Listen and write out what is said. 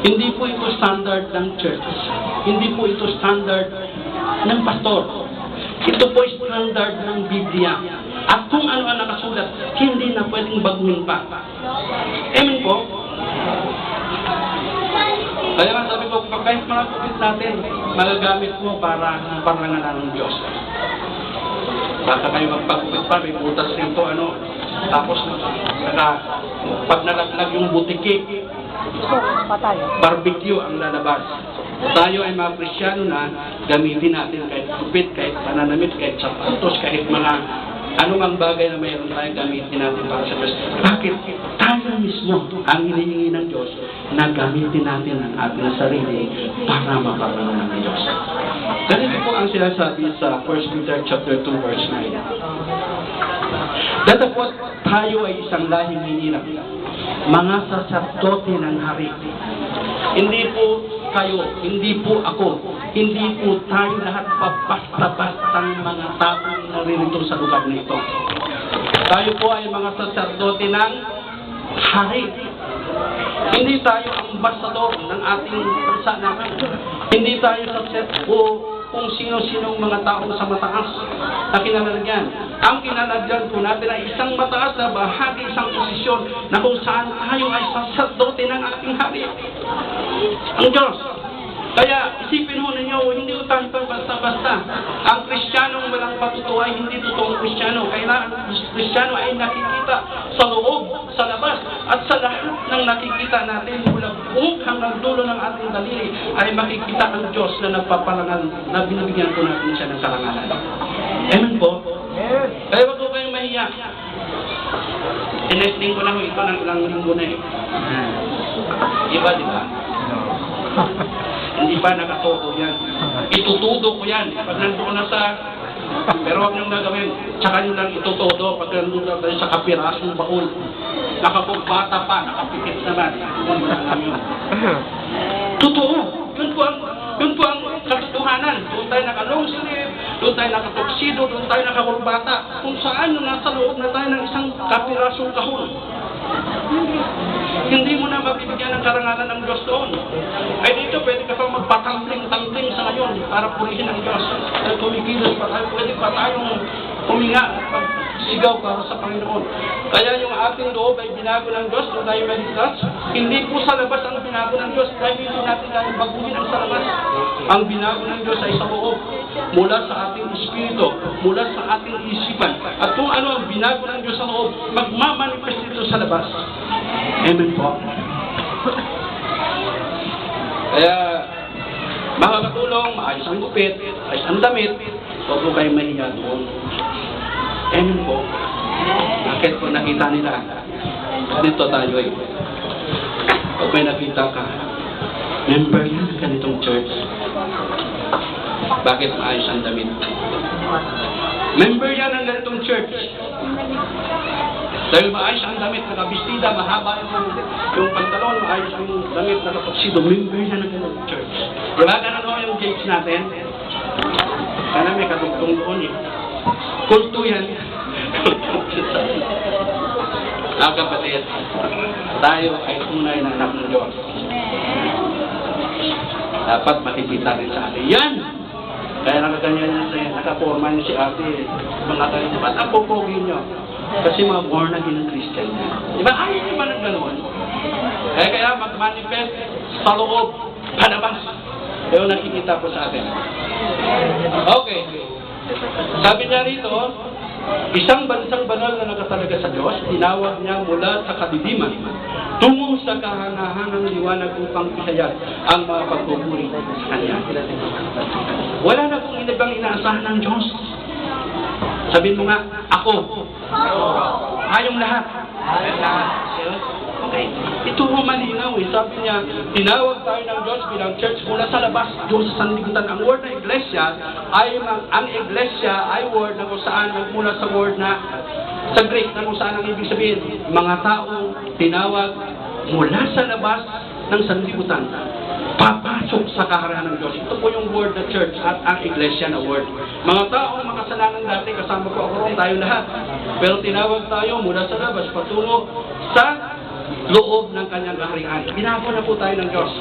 Hindi po ito standard ng church. Hindi po ito standard ng pastor. Ito po standard ng Biblia. At kung ano ang nakasulat, hindi na pwedeng baguhin pa. Amen po? Kaya nga sabi ko, kahit mga kupit natin, magagamit mo para pangalan ng Diyos. Baka kayo magpagupit pa, may butas rito, tapos pag nalaglag yung butiki, barbecue ang lalabas. Tayo ay mga Kristyano na gamitin natin kahit kupit, kahit pananamit, kahit sapatos, kahit mga anumang bagay na mayroon tayo gamitin natin para sa Diyos. Bakit? Tayo mismo ang hinihingi ng Diyos na gamitin natin ang ating sarili para maparangalan ng Diyos. Ganito po ang sinasabi sa 1 Peter chapter 2 verse 9. Datapot tayo ay isang lahing hinirang, mga saserdote ng hari. Hindi po kayo, hindi po ako, hindi po tayo lahat basta-bastang mga taong naririto sa lugar na ito. Tayo po ay mga saserdote ng hari. Hindi tayo ang ambassador ng ating bansa namin. Hindi tayo o kung sino-sinong mga taong sa mataas na kinalalagyan. Ang kinalalagyan po natin ay isang mataas na bahagi, isang posisyon na kung saan tayo ay saserdote ng ating hari. Ang Diyos. Kaya isipin ho ninyo, hindi ko tayo basta-basta. Ang Kristiyanong walang patutuwa ay hindi totoong Kristyano. Kaya ang Kristyano ay nakikita sa loob, sa labas, at sa lahat ng nakikita natin mula buong hanggang dulo ng ating daliri ay makikita ang Diyos na nagpaparangal, na binibigyan po natin siya ng karangalan. Amen po? Yes. Kaya wag ko kayong mahiya. Next linggo na ho, ito ng ilang linggo na eh. Iba, di ba? Hindi pa nakatodo yan. Itutudo ko yan. Pag nandun na sa... Pero huwag niyong gagawin. Tsaka nyo lang itutudo. Pag nandun na tayo sa kapirasong baul. Nakapagbata pa. Nakapikit naman. Totoo. Yun po ang katotohanan. Doon tayo nakalong silip. Doon tayo nakatoksido. Doon tayo nakakurbata. Kung saan nasa loob na tayo ng isang kapirasong kahon. Hindi mo na mabibigyan ng karangalan ng Diyos doon. Ay dito, pwede ka pa magpatangling-tangling sa ngayon para purihin ang Diyos. At kumikilos pa tayo, pwede pa tayong huminga at sigaw para sa Panginoon. Kaya yung ating loob ay binago ng Diyos, doon tayo meditas. Hindi po sa labas ang binago ng Diyos, dahil hindi natin tayo baguhin ang sa labas. Ang binago ng Diyos ay sa loob, mula sa ating espiritu, mula sa ating isipan. At kung ano ang binago ng Diyos sa loob, magmamanifest ito sa labas. Amen po. Kaya, makakatulong, maayos ang gupit, ayos ang damit, huwag po kayong mahiya doon. Amen po. Bakit po nakita nila? Ganito tayo eh. Pag may nakita ka, member yan ng ganitong church. Bakit maayos ang damit? Member yan ng ganitong church. Dahil maayos ang damit, nakabistida, mahaba yung pantalon, maayos ang damit, nakatoksido, member yan ng ganitong church. Diba? Ganun ho yung gates natin? Sana may katugtong doon eh. Kulto yan. Kapatid, tayo ay tunay na anak ng Diyos. Dapat makikita rin sa atin. Yan! Kaya nakaganyan niya nakaporma niya si ate. Mga tayo, ba't ang popogi niyo? Kasi mga born again ng Christian niya. Di ba? Ayaw niyo ba ng gano'n? Kaya mag-manifest sa loob, palabas. Yung nakikita po sa atin. Okay. Sabi niya rito, isang bansang banal na nakatalaga sa Diyos, tinawag niya mula sa kadidiman tungo sa kahangahangang liwanag upang isayag ang mga pagpupuri sa Kanya. Wala na pong inibang inaasahan ng Diyos. Sabihin mo nga, ako. Tayong lahat. Okay. Ito ho malinaw eh. Sabi niya, tinawag tayo ng Diyos bilang church mula sa labas, Diyos sa sanlibutan. Ang word na iglesia ang iglesia ay word na kung saan nagmula sa word na sa Greek na kung saan ang ibig sabihin, mga taong tinawag mula sa labas ng sanlibutan. Papasok sa kaharian ng Diyos. Ito po yung word na church at ang iglesia na word. Mga taong makasalanan dati, kasama ko ako ron, tayo lahat. Pero tinawag tayo mula sa labas, patungo sa loob ng kanyang kaharian. Binago na po tayo ng Diyos.